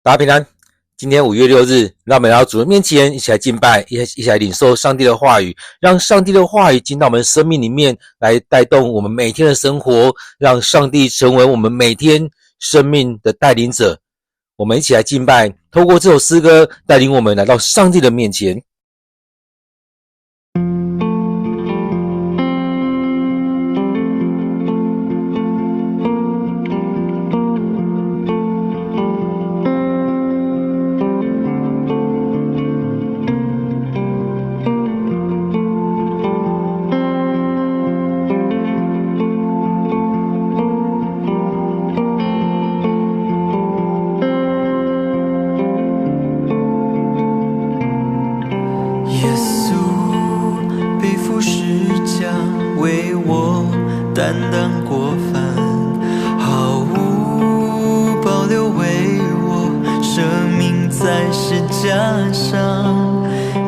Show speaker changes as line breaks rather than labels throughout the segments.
大家平安。今天5月6日，让我们来到主的面前，一起来敬拜，一起来领受上帝的话语，让上帝的话语进到我们生命里面，来带动我们每天的生活，让上帝成为我们每天生命的带领者。我们一起来敬拜，透过这首诗歌带领我们来到上帝的面前。
担当过犯，毫无保留为我舍命在十架上，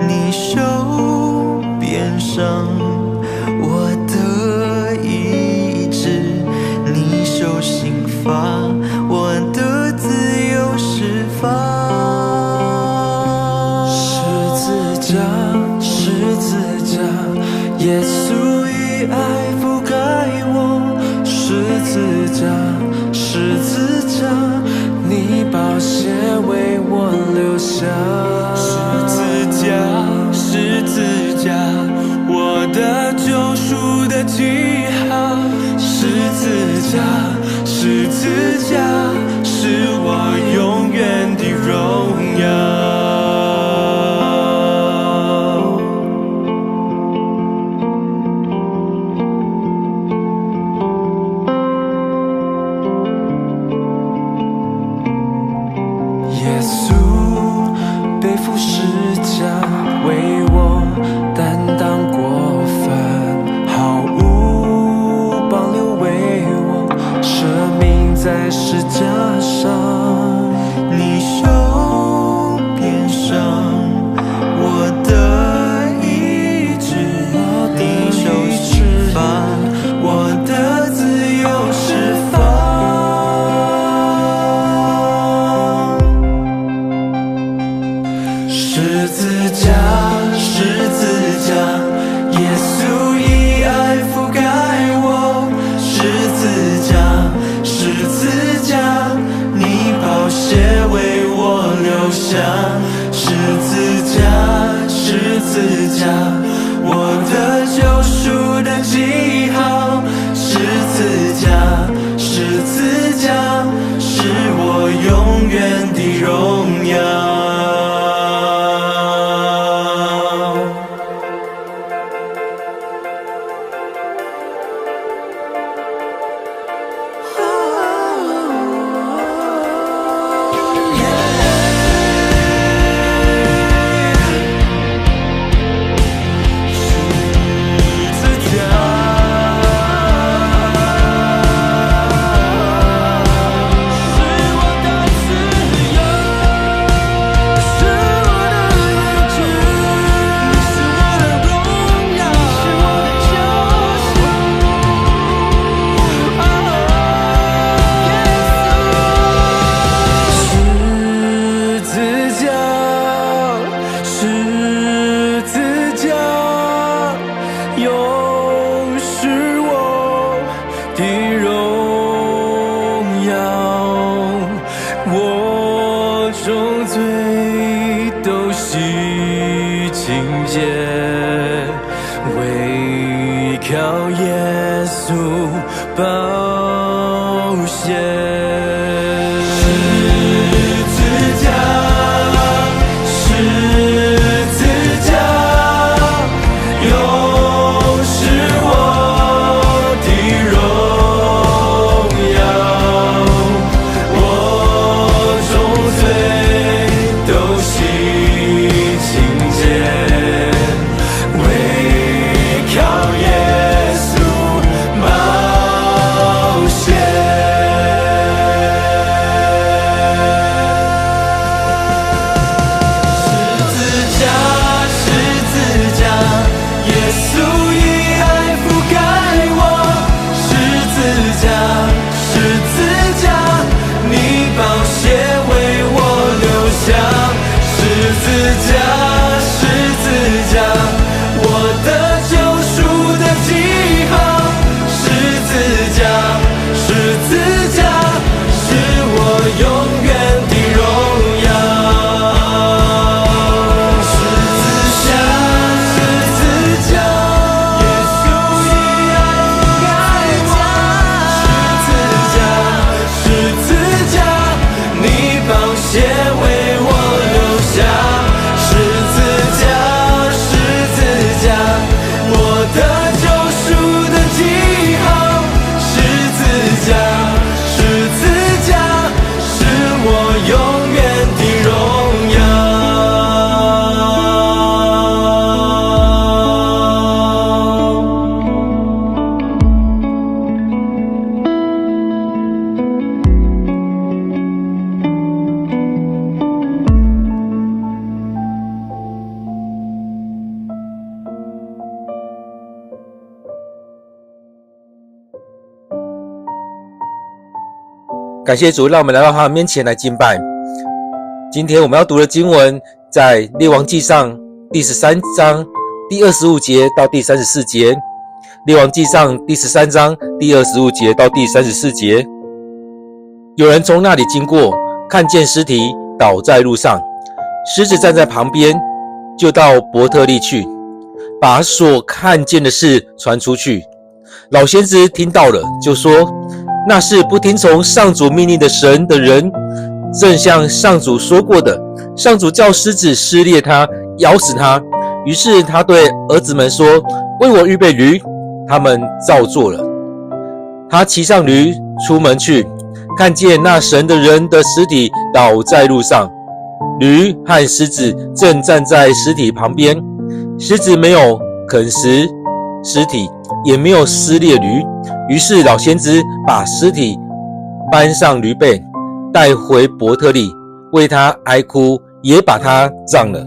你受鞭伤，我得医治，你受刑罚，我得自由释放。十字架，十字架，耶稣以爱覆盖我，十字架，十字架，你宝血为我留下。十字架，十字架，我的救赎的记号。十字架，十字架，是我永远的荣耀。耶稣背负十架，为我担当过犯，毫无保留为我舍命在十架上，你受鞭伤，我得医治，你受刑罚，我得自由释放。十字架，十字架，耶稣以爱覆盖我。十字架，十字架，你宝血为我留下。十字架，十字架，我的救赎的记号。十字架，十字架，是我永远的荣耀。重罪都洗清洁，唯靠耶稣宝血。靠耶稣宝血。
感谢主，让我们来到他的面前来敬拜。今天我们要读的经文在列王纪上第13章第25节到第34节。列王纪上第13章第25节到第34节。有人从那里经过，看见尸体倒在路上，狮子站在旁边，就到伯特利去，把所看见的事传出去。老先知听到了，就说：那是不听从上主命令的神的人，正像上主说过的，上主叫狮子撕裂他，咬死他。于是他对儿子们说：为我预备驴。他们照做了。他骑上驴出门去，看见那神的人的尸体倒在路上，驴和狮子正站在尸体旁边。狮子没有啃食尸体，也没有撕裂驴。于是老先知把尸体搬上驴背，带回伯特利，为他哀哭，也把他葬了。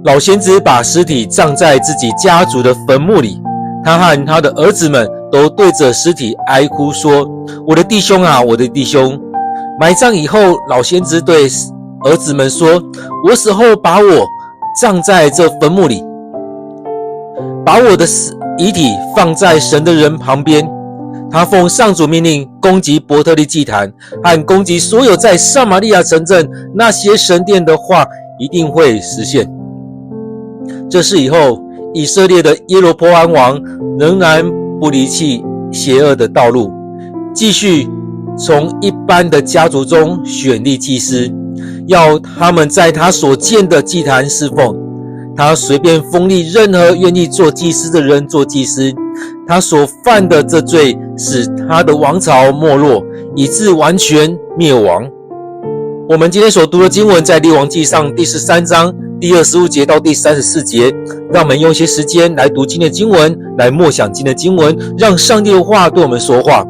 老先知把尸体葬在自己家族的坟墓里。他和他的儿子们都对着尸体哀哭说：我的弟兄啊，我的弟兄。埋葬以后，老先知对儿子们说：我死后把我葬在这坟墓里，把我的遗体放在神的人旁边。他奉上主命令攻击伯特利祭坛和攻击所有在撒玛利亚城镇那些神殿的话一定会实现。这事以后，以色列的耶罗波安王仍然不离弃邪恶的道路，继续从一般的家族中选立祭司，要他们在他所建的祭坛侍奉。他随便封立任何愿意做祭司的人做祭司。他所犯的这罪使他的王朝没落，以致完全灭亡。我们今天所读的经文在列王纪上第13章第25节到第34节。让我们用一些时间来读今天的经文，来默想今天的经文，让上帝的话对我们说话。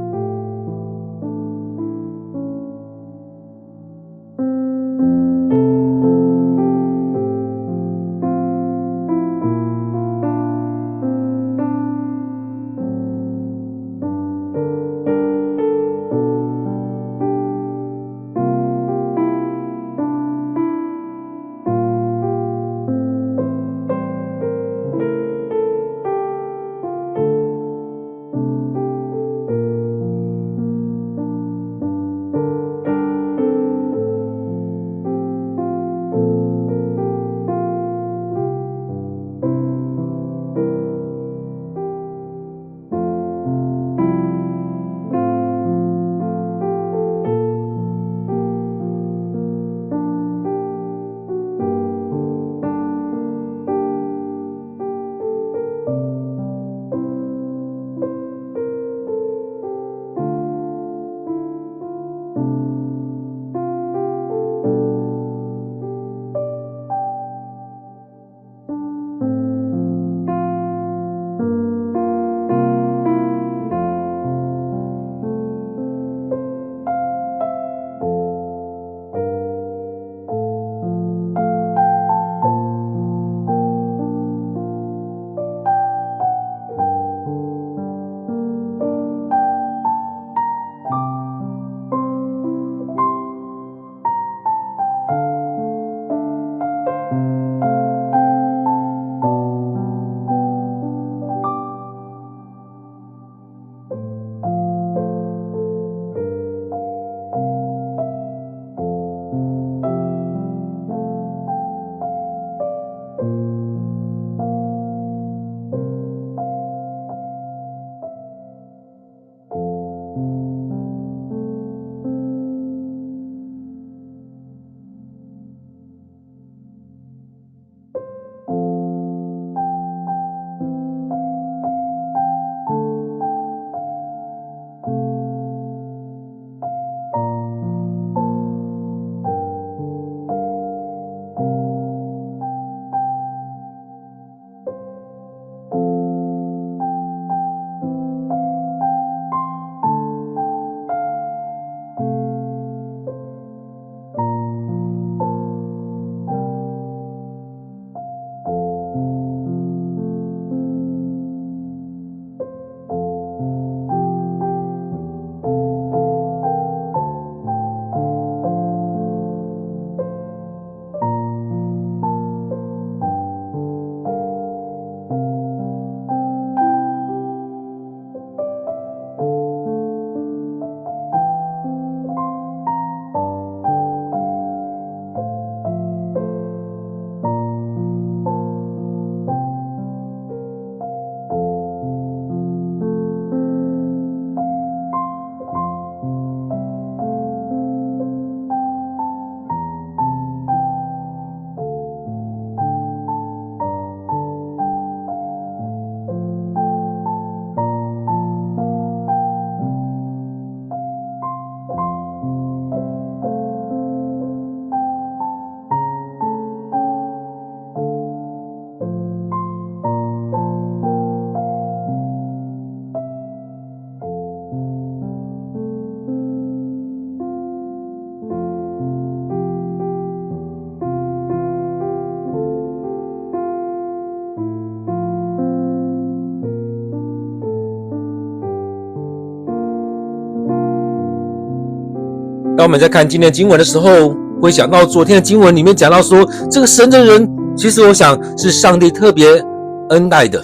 当我们在看今天的经文的时候，会想到昨天的经文里面讲到说，这个神的人，其实我想是上帝特别恩待的，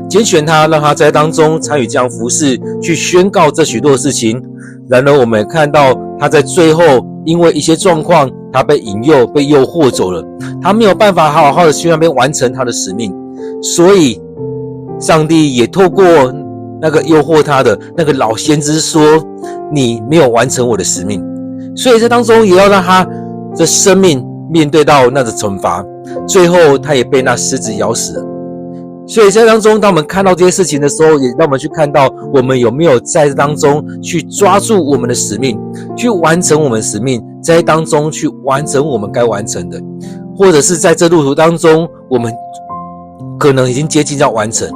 拣选他，让他在当中参与这样服事，去宣告这许多的事情。然而我们也看到他在最后因为一些状况，他被引诱，被诱惑走了，他没有办法好好的去那边完成他的使命，所以上帝也透过那个诱惑他的那个老先知说，你没有完成我的使命，所以在当中也要让他的生命面对到那个惩罚，最后他也被那狮子咬死了。所以在当中，当我们看到这些事情的时候，也让我们去看到我们有没有在当中去抓住我们的使命，去完成我们的使命，在当中去完成我们该完成的，或者是在这路途当中，我们可能已经接近要完成，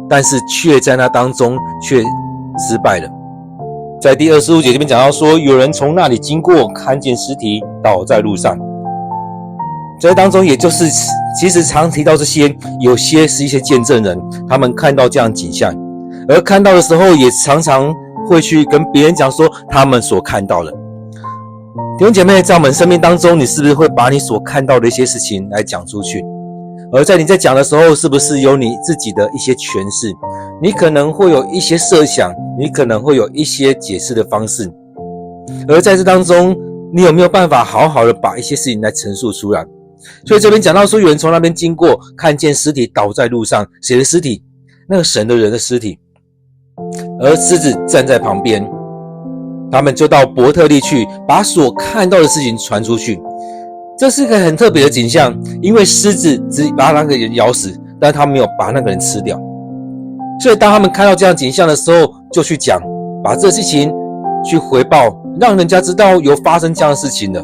但是却在那当中却失败了。在第25节这边讲到说，有人从那里经过，看见尸体倒在路上。在当中，也就是其实常提到这些，有些是一些见证人，他们看到这样的景象，而看到的时候，也常常会去跟别人讲说他们所看到的。弟兄姐妹，在我们生命当中，你是不是会把你所看到的一些事情来讲出去？而在你在讲的时候，是不是有你自己的一些诠释？你可能会有一些设想，你可能会有一些解释的方式。而在这当中，你有没有办法好好的把一些事情来陈述出来？所以这边讲到说，有人从那边经过，看见尸体倒在路上。谁的尸体？那个神的人的尸体。而狮子站在旁边，他们就到伯特利去，把所看到的事情传出去。这是一个很特别的景象，因为狮子只把那个人咬死，但他没有把那个人吃掉。所以当他们看到这样景象的时候，就去讲，把这事情去回报，让人家知道有发生这样的事情了。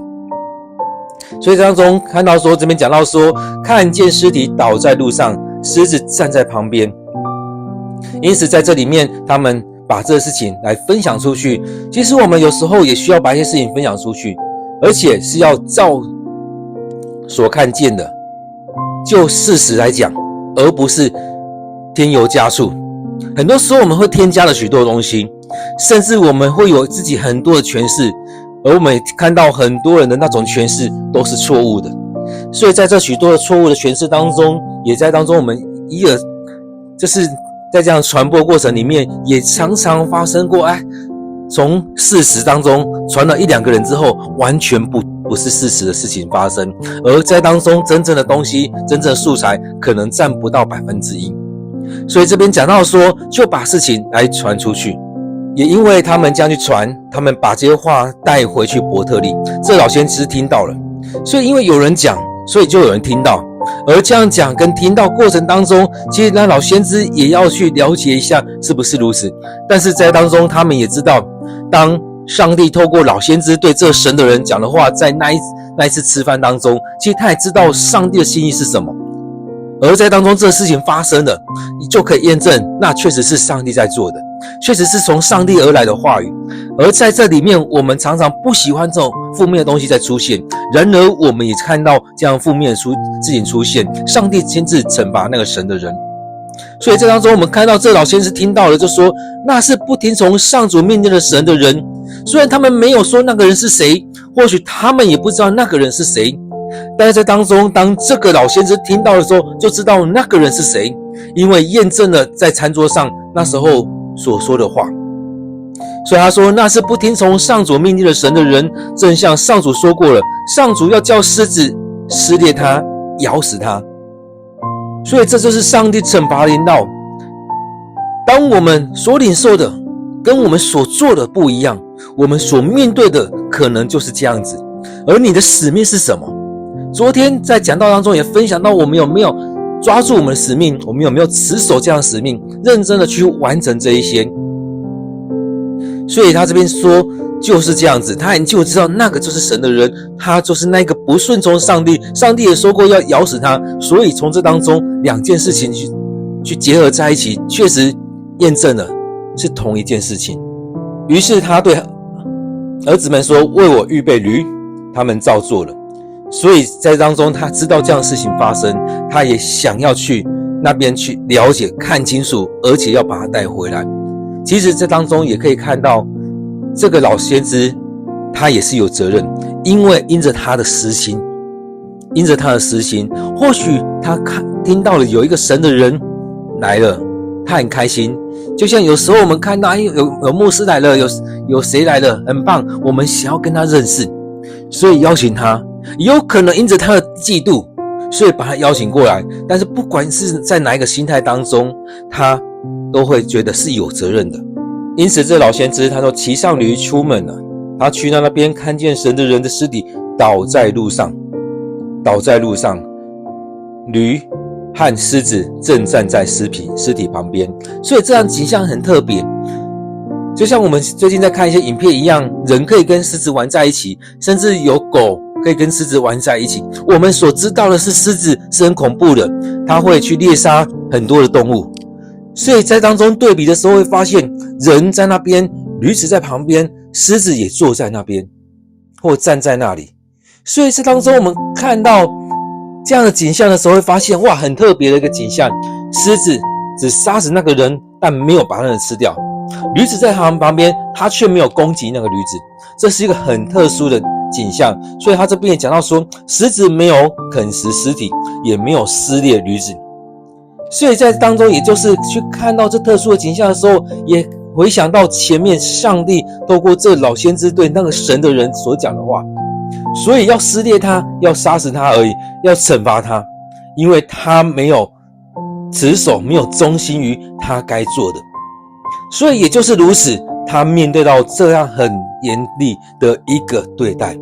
所以当中看到说，这边讲到说，看见尸体倒在路上，狮子站在旁边。因此在这里面，他们把这个事情来分享出去。其实我们有时候也需要把一些事情分享出去，而且是要照所看见的就事实来讲，而不是添油加醋。很多时候我们会添加了许多东西，甚至我们会有自己很多的诠释，而我们看到很多人的那种诠释都是错误的。所以在这许多的错误的诠释当中，也在当中我们就是在这样传播过程里面，也常常发生过，从事实当中传了1-2个人之后，完全不是事实的事情发生，而在当中真正的东西，真正的素材可能占不到1%。所以这边讲到说，就把事情来传出去。也因为他们这样去传，他们把这些话带回去伯特利，这老先知听到了，所以因为有人讲，所以就有人听到。而这样讲跟听到过程当中，其实那老先知也要去了解一下是不是如此。但是在当中他们也知道，当上帝透过老先知对这神的人讲的话，在那一次吃饭当中，其实他也知道上帝的心意是什么。而在当中这事情发生了，你就可以验证那确实是上帝在做的，确实是从上帝而来的话语。而在这里面，我们常常不喜欢这种负面的东西在出现，然而我们也看到这样负面的事情出现，上帝亲自惩罚那个神的人。所以在当中我们看到这老先知听到了，就说那是不听从上主命令的神的人。虽然他们没有说那个人是谁，或许他们也不知道那个人是谁，但是在当中，当这个老先知听到的时候，就知道那个人是谁，因为验证了在餐桌上那时候所说的话。所以他说，那是不听从上主命令的神的人，正像上主说过了，上主要叫狮子撕裂他，咬死他。所以这就是上帝惩罚的引导。当我们所领受的跟我们所做的不一样，我们所面对的可能就是这样子。而你的使命是什么？昨天在讲道当中也分享到，我们有没有抓住我们的使命，我们有没有持守这样的使命，认真的去完成这一些。所以他这边说就是这样子，他很清楚知道那个就是神的人，他就是那个不顺从上帝，上帝也说过要咬死他。所以从这当中两件事情去结合在一起，确实验证了是同一件事情。于是他对儿子们说，为我预备驴，他们照做了。所以在当中他知道这样的事情发生，他也想要去那边去了解看清楚，而且要把他带回来。其实这当中也可以看到这个老先知他也是有责任，因着他的私心，或许他听到了有一个神的人来了，他很开心。就像有时候我们看到有牧师来了，有谁来了，很棒，我们想要跟他认识，所以邀请他。也有可能因着他的嫉妒，所以把他邀请过来。但是不管是在哪一个心态当中，他都会觉得是有责任的。因此这老先知他说，骑上驴出门了，他去到那边，看见神的人的尸体倒在路上，驴和狮子正站在尸体旁边。所以这样景象很特别，就像我们最近在看一些影片一样，人可以跟狮子玩在一起，甚至有狗可以跟狮子玩在一起。我们所知道的是狮子是很恐怖的，它会去猎杀很多的动物。所以在当中对比的时候会发现，人在那边，驴子在旁边，狮子也坐在那边或站在那里。所以在当中我们看到这样的景象的时候会发现，哇，很特别的一个景象。狮子只杀死那个人，但没有把那人吃掉。驴子在他们旁边，他却没有攻击那个驴子。这是一个很特殊的景象。所以他这边也讲到说，狮子没有啃食尸体，也没有撕裂驴子。所以在当中，也就是去看到这特殊的景象的时候，也回想到前面上帝透过这老先知对那个神的人所讲的话。所以要撕裂他，要杀死他而已，要惩罚他，因为他没有持守，没有忠心于他该做的。所以也就是如此，他面对到这样很严厉的一个对待。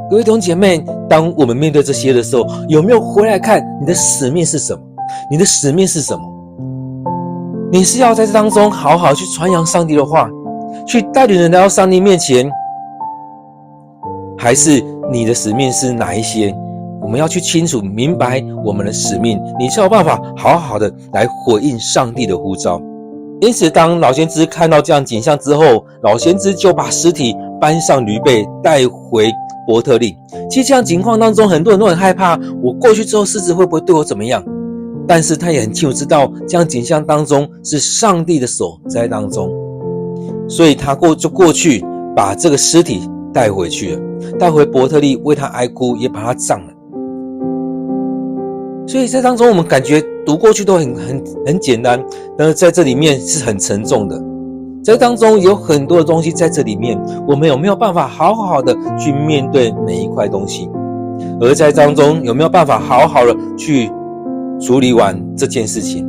各位弟兄姐妹，当我们面对这些的时候，有没有回来看你的使命是什么？你的使命是什么？你是要在这当中好好去传扬上帝的话，去带领人来到上帝面前，还是你的使命是哪一些？我们要去清楚明白我们的使命，你才有办法好好的来回应上帝的呼召。因此当老先知看到这样景象之后，老先知就把尸体搬上驴背带回伯特利。其实这样情况当中，很多人都很害怕，我过去之后狮子会不会对我怎么样？但是他也很清楚知道，这样景象当中是上帝的手在当中，所以他过去把这个尸体带回去了，带回伯特利为他哀哭，也把他葬了。所以在当中我们感觉读过去都很简单，但是在这里面是很沉重的。在当中有很多的东西在这里面，我们有没有办法好好的去面对每一块东西？而在当中有没有办法好好的去处理完这件事情？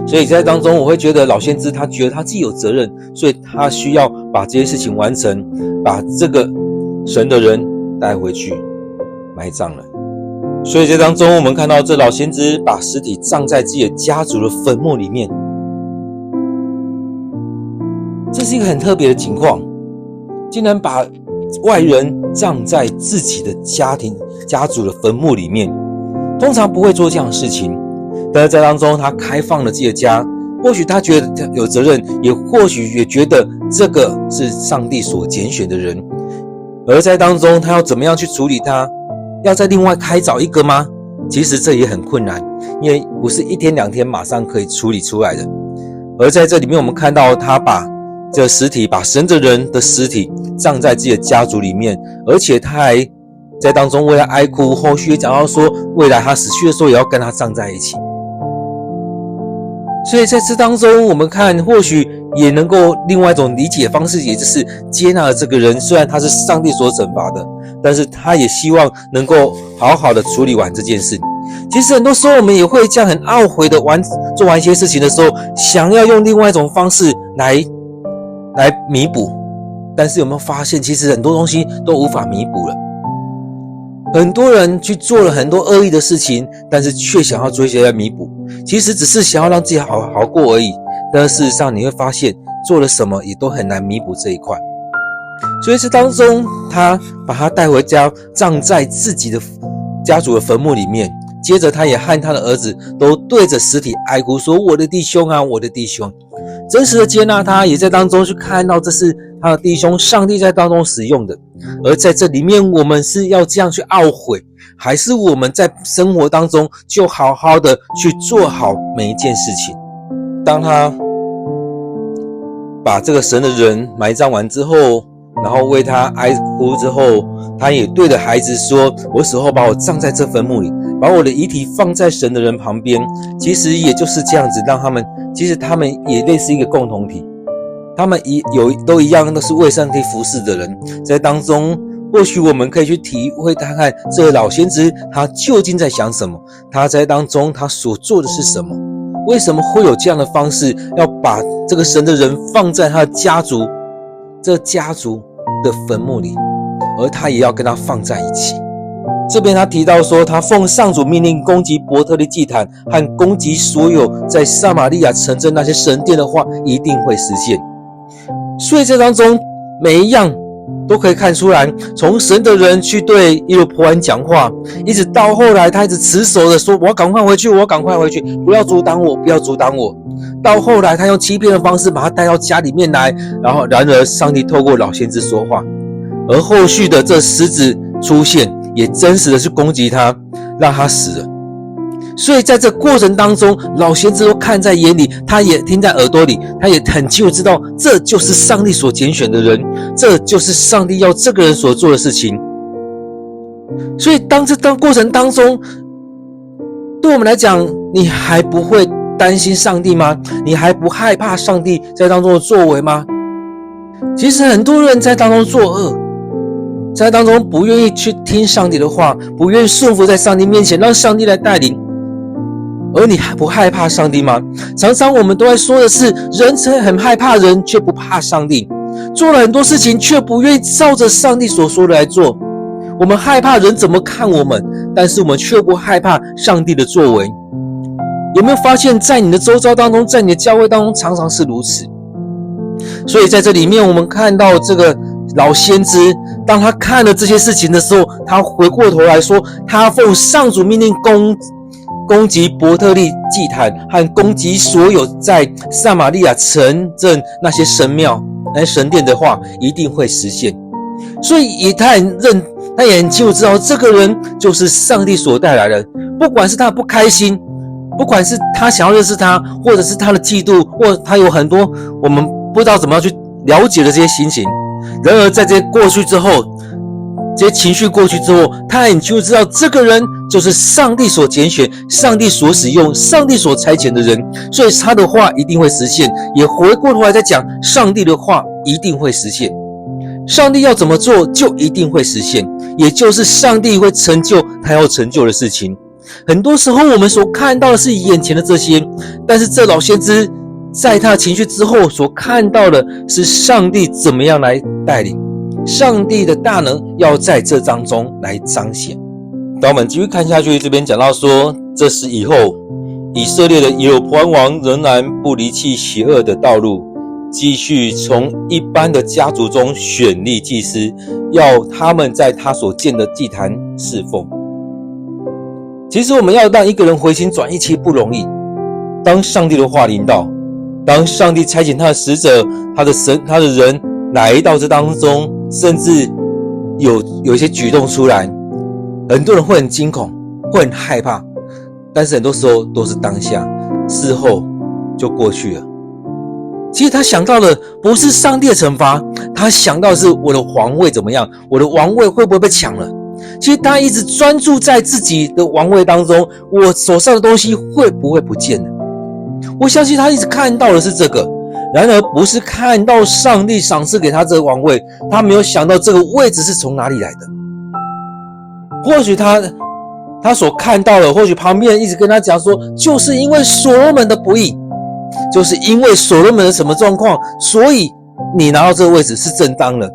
所以在当中我会觉得老先知他觉得他自己有责任，所以他需要把这些事情完成，把这个神的人带回去埋葬了。所以在当中我们看到这老先知把尸体葬在自己的家族的坟墓里面，这是一个很特别的情况，竟然把外人葬在自己的家族的坟墓里面。通常不会做这样的事情，但是在当中他开放了自己的家，或许他觉得有责任，也或许也觉得这个是上帝所拣选的人。而在当中他要怎么样去处理他？要再另外开找一个吗？其实这也很困难，因为不是一天两天马上可以处理出来的。而在这里面我们看到他把这尸体，把神的人的尸体葬在自己的家族里面，而且他还在当中为他哀哭，后续也讲到说未来他死去的时候也要跟他葬在一起。所以在这当中我们看，或许也能够另外一种理解方式，也就是接纳了这个人，虽然他是上帝所惩罚的，但是他也希望能够好好的处理完这件事。其实很多时候我们也会这样很懊悔的做完一些事情的时候，想要用另外一种方式来弥补，但是有没有发现其实很多东西都无法弥补了。很多人去做了很多恶意的事情，但是却想要追求来弥补，其实只是想要让自己好过而已，但是事实上你会发现做了什么也都很难弥补这一块。所以这当中他把他带回家，葬在自己的家族的坟墓里面，接着他也和他的儿子都对着尸体哀哭说，我的弟兄啊，我的弟兄。真实的接纳他，也在当中去看到这是他的弟兄，上帝在当中使用的。而在这里面我们是要这样去懊悔，还是我们在生活当中就好好的去做好每一件事情？当他把这个神的人埋葬完之后，然后为他哀哭之后，他也对着孩子说，我死后把我葬在这坟墓里，把我的遗体放在神的人旁边。其实也就是这样子，让他们其实他们也类似一个共同体，他们都一样，都是为上帝服侍的人。在当中或许我们可以去体会看看这个老先知他究竟在想什么，他在当中他所做的是什么，为什么会有这样的方式要把这个神的人放在他的家族这家族的坟墓里，而他也要跟他放在一起。这边他提到说，他奉上主命令攻击伯特利祭坛和攻击所有在撒玛利亚城镇那些神殿的话一定会实现。所以这当中每一样都可以看出来，从神的人去对耶罗波安讲话，一直到后来他一直持守的说，我要赶快回去，我要赶快回去，不要阻挡我，不要阻挡我。到后来他用欺骗的方式把他带到家里面来，然而上帝透过老先知说话，而后续的这狮子出现也真实的去攻击他，让他死了。所以在这过程当中，老先知都看在眼里，他也听在耳朵里，他也很清楚知道这就是上帝所拣选的人，这就是上帝要这个人所做的事情。所以当过程当中，对我们来讲，你还不会担心上帝吗？你还不害怕上帝在当中的作为吗？其实很多人在当中作恶，在当中不愿意去听上帝的话，不愿意顺服在上帝面前，让上帝来带领。而你还不害怕上帝吗？常常我们都在说的是，人很害怕人，却不怕上帝，做了很多事情却不愿意照着上帝所说的来做。我们害怕人怎么看我们，但是我们却不害怕上帝的作为。有没有发现在你的周遭当中，在你的教会当中常常是如此？所以在这里面我们看到这个老先知，当他看了这些事情的时候，他回过头来说，他奉上主命令攻击伯特利祭坛和攻击所有在撒玛利亚城镇那些神庙、那些神殿的话，一定会实现。所以他也很清楚知道，这个人就是上帝所带来的。不管是他不开心，不管是他想要认识他，或者是他的嫉妒，或他有很多我们不知道怎么样去了解的这些心情。然而在这些过去之后，这些情绪过去之后，他很清楚知道这个人就是上帝所拣选、上帝所使用、上帝所差遣的人，所以他的话一定会实现。也回过头来再讲，上帝的话一定会实现，上帝要怎么做就一定会实现，也就是上帝会成就他要成就的事情。很多时候我们所看到的是眼前的这些，但是这老先知在他的情绪之后所看到的是上帝怎么样来带领，上帝的大能要在这当中来彰显。当我们继续看下去，这边讲到说，这时以后，以色列的耶罗波安王仍然不离弃邪恶的道路，继续从一般的家族中选立祭司，要他们在他所建的祭坛侍奉。其实我们要让一个人回心转意，其实不容易。当上帝的话临到，当上帝差遣他的使者、他的人来到这当中，甚至有一些举动出来，很多人会很惊恐，会很害怕，但是很多时候都是当下，事后就过去了。其实他想到的不是上帝的惩罚，他想到的是我的皇位怎么样，我的王位会不会被抢了。其实他一直专注在自己的王位当中，我手上的东西会不会不见了。我相信他一直看到的是这个，然而不是看到上帝赏赐给他这个王位，他没有想到这个位置是从哪里来的。或许他所看到的，或许旁边人一直跟他讲说，就是因为所罗门的不义，就是因为所罗门的什么状况，所以你拿到这个位置是正当的。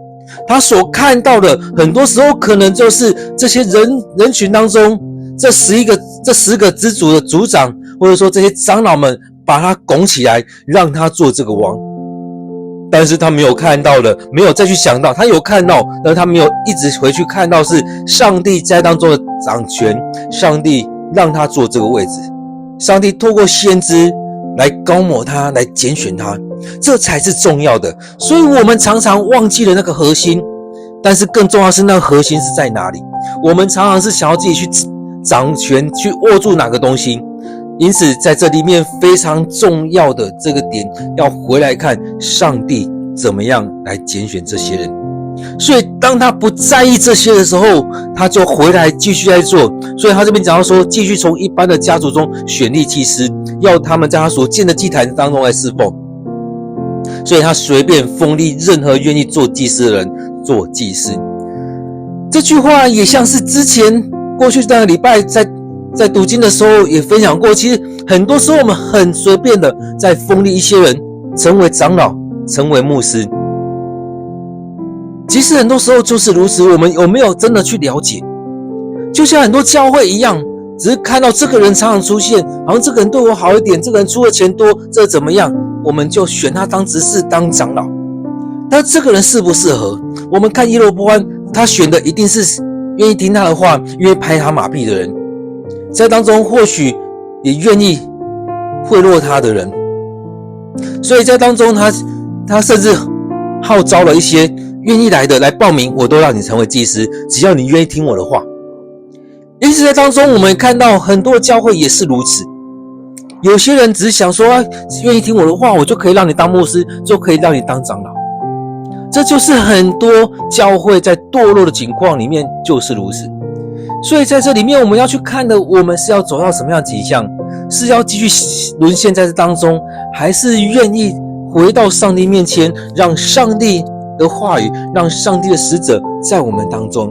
他所看到的很多时候可能就是这些人群当中这10个支族的族长，或者说这些长老们把他拱起来让他做这个王。但是他没有看到的，没有再去想到，他有看到，但是他没有一直回去看到是上帝在当中的掌权，上帝让他做这个位置，上帝透过先知来膏抹他，来拣选他，这才是重要的。所以我们常常忘记了那个核心，但是更重要的是那个核心是在哪里。我们常常是想要自己去掌权，去握住哪个东西。因此在这里面非常重要的这个点，要回来看上帝怎么样来拣选这些人。所以当他不在意这些的时候，他就回来继续在做。所以他这边讲到说，继续从一般的家族中选立祭司，要他们在他所建的祭坛当中来侍奉。所以他随便封立任何愿意做祭司的人做祭司。这句话也像是之前过去3个礼拜在读经的时候也分享过，其实很多时候我们很随便的在封立一些人成为长老，成为牧师。其实很多时候就是如此，我们有没有真的去了解？就像很多教会一样，只是看到这个人常常出现，好像这个人对我好一点，这个人出的钱多，这怎么样，我们就选他当执事当长老。但这个人适不适合？我们看耶罗波安，他选的一定是愿意听他的话，愿意拍他马屁的人，在当中或许也愿意贿赂他的人。所以在当中他甚至号召了一些愿意来的来报名，我都让你成为祭司，只要你愿意听我的话。因此在当中我们看到很多教会也是如此，有些人只是想说愿意听我的话，我就可以让你当牧师，就可以让你当长老。这就是很多教会在堕落的情况里面就是如此。所以在这里面我们要去看的，我们是要走到什么样的迹象？是要继续沦陷在这当中，还是愿意回到上帝面前，让上帝的话语，让上帝的使者在我们当中？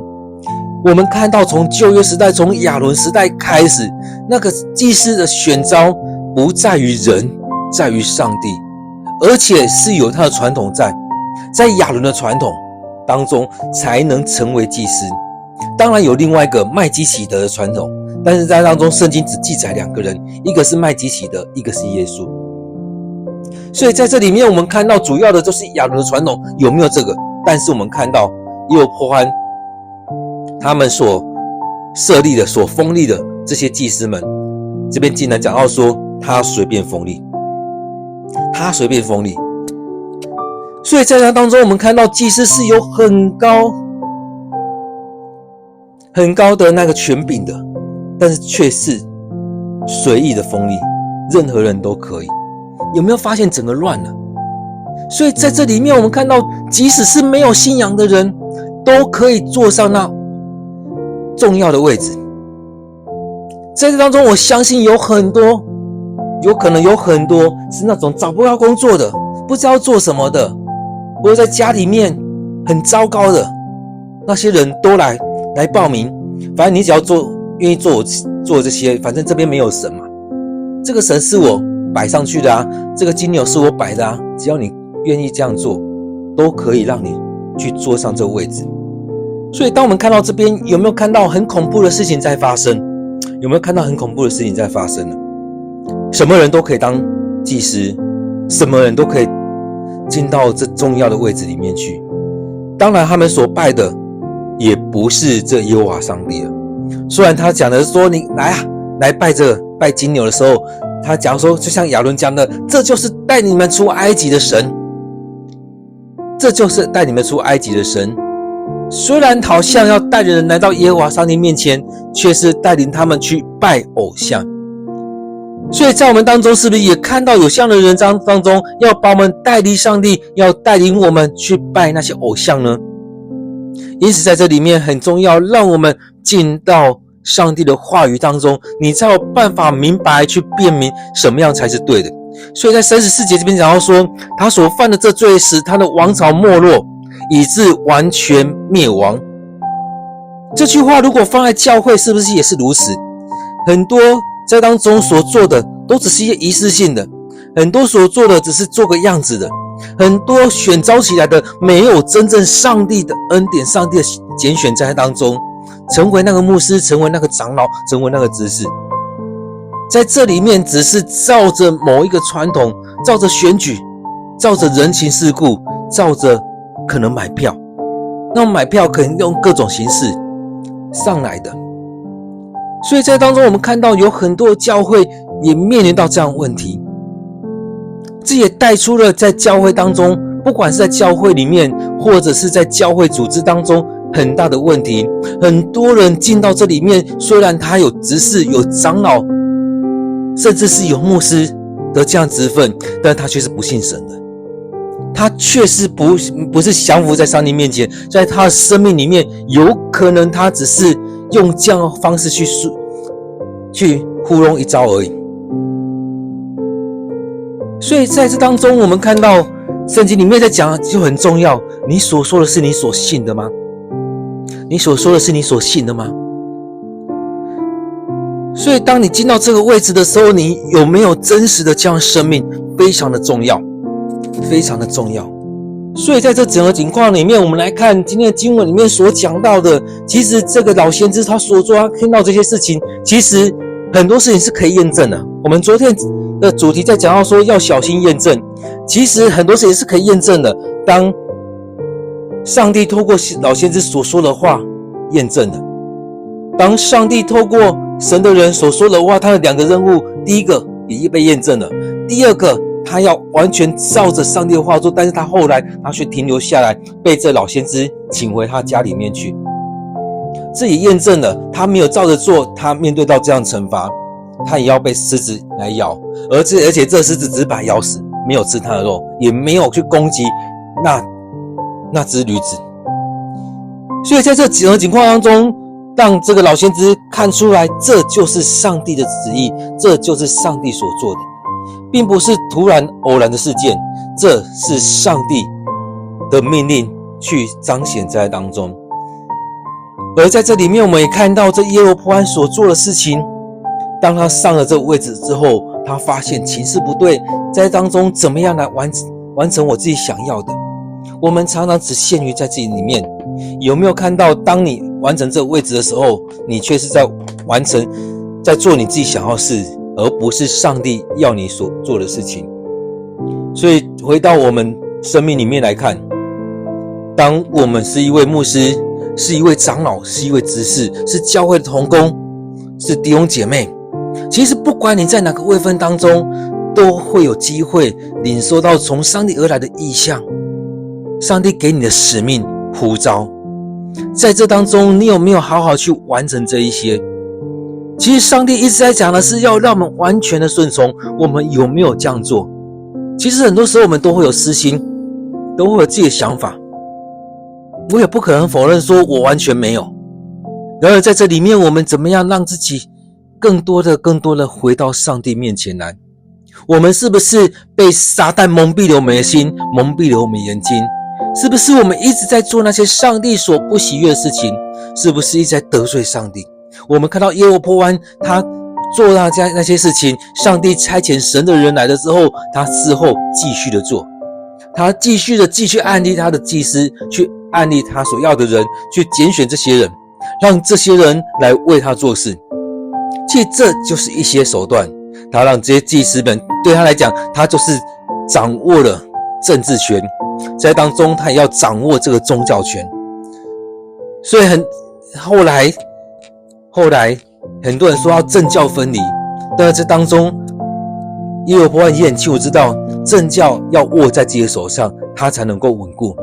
我们看到从旧约时代，从亚伦时代开始，那个祭司的选召不在于人，在于上帝，而且是有他的传统在亚伦的传统当中才能成为祭司。当然有另外一个麦基洗德的传统，但是在当中圣经只记载2个人，一个是麦基洗德，一个是耶稣。所以在这里面我们看到主要的就是亚伦的传统有没有这个，但是我们看到耶罗波安他们所设立的所封立的这些祭司们，这边竟然讲到说他随便封立，所以在这当中我们看到祭司是有很高的那个权柄的，但是却是随意的封立，任何人都可以。有没有发现整个乱了？所以在这里面我们看到，即使是没有信仰的人都可以坐上那重要的位置。在这当中我相信有可能有很多是那种找不到工作的，不知道做什么的，或者在家里面很糟糕的，那些人都来报名。反正你只要愿意做这些，反正这边没有神嘛，这个神是我摆上去的啊，这个金牛是我摆的啊，只要你愿意这样做，都可以让你去坐上这个位置。所以当我们看到这边，有没有看到很恐怖的事情在发生？有没有看到很恐怖的事情在发生呢？什么人都可以当祭司，什么人都可以进到这重要的位置里面去。当然他们所拜的也不是这耶和华上帝了。虽然他讲的是说你来拜金牛的时候，他讲说就像亚伦讲的，这就是带你们出埃及的神，这就是带你们出埃及的神。虽然好像要带人来到耶和华上帝面前，却是带领他们去拜偶像。所以在我们当中是不是也看到有这样的人当中要把我们带离上帝，要带领我们去拜那些偶像呢？因此在这里面很重要，让我们进到上帝的话语当中，你才有办法明白去辨明什么样才是对的。所以在34节这边讲到说，他所犯的这罪使他的王朝没落，以致完全灭亡。这句话如果放在教会，是不是也是如此？很多在当中所做的都只是一些仪式性的，很多所做的只是做个样子的，很多选召起来的没有真正上帝的恩典，上帝的拣选在当中，成为那个牧师，成为那个长老，成为那个执事。在这里面只是照着某一个传统，照着选举，照着人情世故，照着可能买票，那买票可能用各种形式上来的。所以在当中我们看到有很多教会也面临到这样的问题，这也带出了在教会当中，不管是在教会里面或者是在教会组织当中很大的问题。很多人进到这里面，虽然他有执事，有长老，甚至是有牧师的这样职分，但他却是不信神的。他确实不是降服在上帝面前，在他的生命里面，有可能他只是用这样的方式去糊弄一招而已。所以在这当中，我们看到圣经里面在讲就很重要，你所说的是你所信的吗？你所说的是你所信的吗？所以当你进到这个位置的时候，你有没有真实的这样生命，非常的重要，非常的重要。所以在这整个情况里面，我们来看今天的经文里面所讲到的，其实这个老先知他所做，他听到这些事情，其实很多事情是可以验证的。我们昨天的主题在讲到说要小心验证，其实很多事情是可以验证的。当上帝透过老先知所说的话验证的，当上帝透过神的人所说的话，他的两个任务，第一个也被验证了，第二个他要完全照着上帝的话做，但是他后来他却停留下来，被这老先知请回他家里面去，这也验证了他没有照着做，他面对到这样的惩罚，他也要被狮子来咬，而且这狮子只把他咬死，没有吃他的肉，也没有去攻击那只驴子。所以在这几个情况当中，让这个老先知看出来，这就是上帝的旨意，这就是上帝所做的，并不是突然偶然的事件，这是上帝的命令去彰显在当中。而在这里面，我们也看到这耶罗波安所做的事情，当他上了这个位置之后，他发现情势不对，在当中怎么样来完成我自己想要的。我们常常只限于在自己里面，有没有看到当你完成这个位置的时候，你却是在做你自己想要的事，而不是上帝要你所做的事情。所以回到我们生命里面来看，当我们是一位牧师，是一位长老，是一位执事，是教会的同工，是弟兄姐妹，其实不管你在哪个位分当中，都会有机会领受到从上帝而来的意象，上帝给你的使命呼召。在这当中，你有没有好好去完成这一些？其实上帝一直在讲的是要让我们完全的顺从，我们有没有这样做？其实很多时候我们都会有私心，都会有自己的想法，我也不可能否认说我完全没有。然而在这里面，我们怎么样让自己更多的回到上帝面前来？我们是不是被撒旦蒙蔽了我们的心，蒙蔽了我们的眼睛？是不是我们一直在做那些上帝所不喜悦的事情？是不是一直在得罪上帝？我们看到耶罗波安他做那些事情，上帝差遣神的人来了之后，他事后继续的做，他继续按立他的祭司，去按立他所要的人，去拣选这些人，让这些人来为他做事。其实这就是一些手段，他让这些祭司们对他来讲，他就是掌握了政治权，在当中他也要掌握这个宗教权。所以后来很多人说要政教分离，但是这当中耶罗波安也很清楚知道，政教要握在自己的手上，他才能够稳固。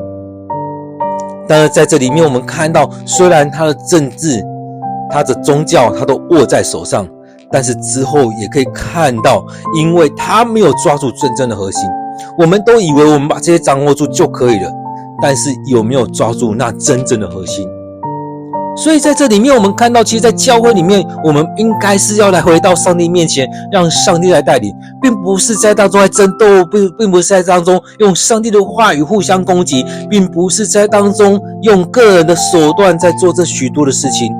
但是在这里面我们看到，虽然他的政治他的宗教他都握在手上，但是之后也可以看到，因为他没有抓住真正的核心。我们都以为我们把这些掌握住就可以了，但是有没有抓住那真正的核心？所以在这里面我们看到，其实在教会里面，我们应该是要来回到上帝面前，让上帝来带领，并不是在当中来争斗，并不是在当中用上帝的话语互相攻击，并不是在当中用个人的手段在做这许多的事情。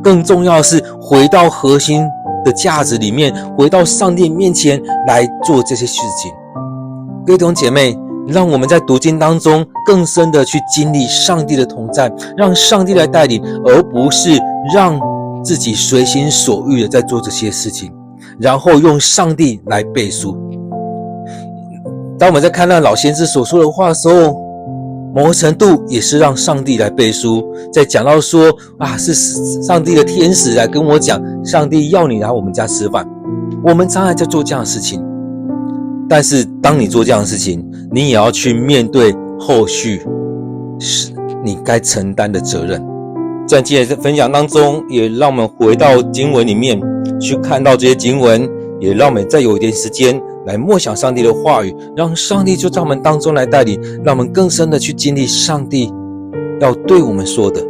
更重要的是回到核心的价值里面，回到上帝面前来做这些事情。各位弟兄姐妹，让我们在读经当中更深的去经历上帝的同在，让上帝来带领，而不是让自己随心所欲的在做这些事情，然后用上帝来背书。当我们在看到老先知所说的话的时候，某个程度也是让上帝来背书，在讲到说是上帝的天使来跟我讲，上帝要你来我们家吃饭。我们常常在做这样的事情，但是当你做这样的事情，你也要去面对后续是你该承担的责任。在今天的分享当中，也让我们回到经文里面去看到这些经文，也让我们再有一点时间来默想上帝的话语，让上帝就在我们当中来带领，让我们更深的去经历上帝要对我们说的。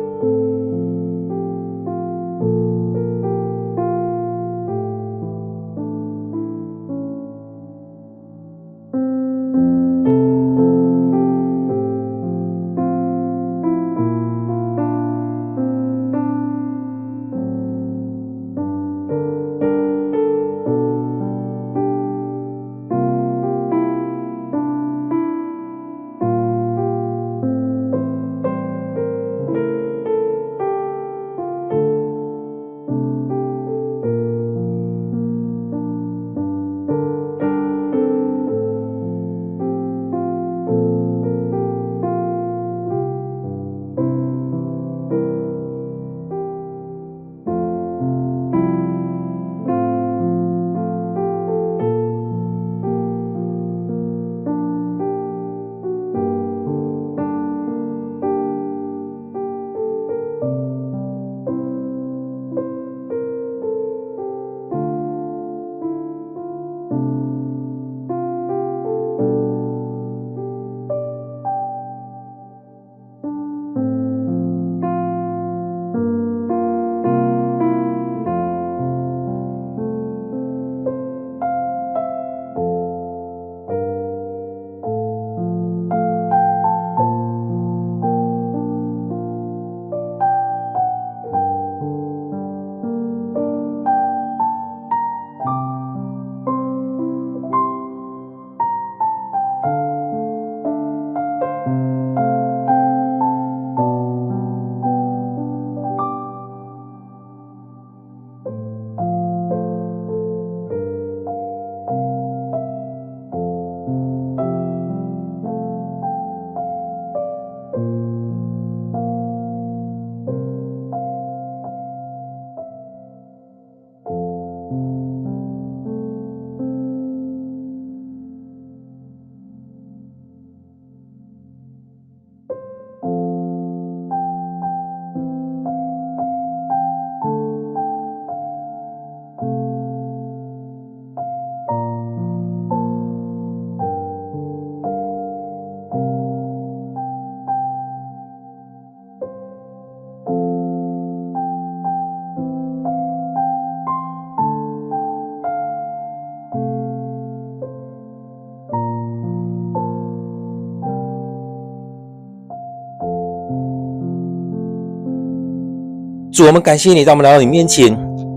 主，我们感谢你，让我们来到你面前，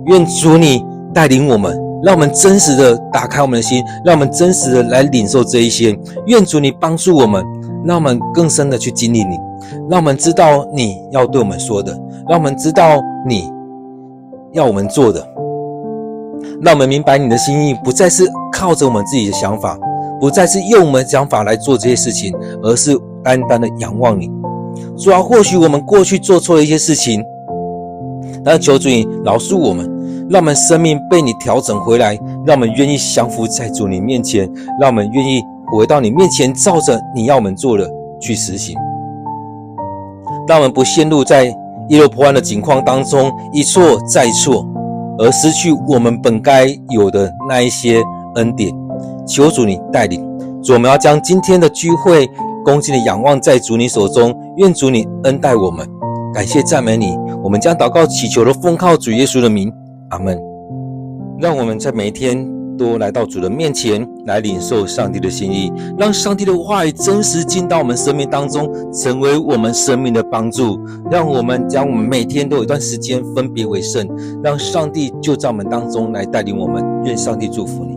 愿主你带领我们，让我们真实的打开我们的心，让我们真实的来领受这一些。愿主你帮助我们，让我们更深的去经历你，让我们知道你要对我们说的，让我们知道你要我们做的，让我们明白你的心意，不再是靠着我们自己的想法，不再是用我们的想法来做这些事情，而是单单的仰望你。主啊，或许我们过去做错了一些事情，但求主你饶恕我们，让我们生命被你调整回来，让我们愿意降服在主你面前，让我们愿意回到你面前，照着你要我们做的去实行，让我们不陷入在一落破案的境况当中，一错再错，而失去我们本该有的那一些恩典。求主你带领，主，我们要将今天的聚会恭敬的仰望在主你手中，愿主你恩待我们。感谢赞美你，我们将祷告祈求的奉靠主耶稣的名，阿们。让我们在每一天都来到主的面前，来领受上帝的心意，让上帝的话语真实进到我们生命当中，成为我们生命的帮助。让我们将我们每天都有一段时间分别为圣，让上帝就在我们当中来带领我们。愿上帝祝福你。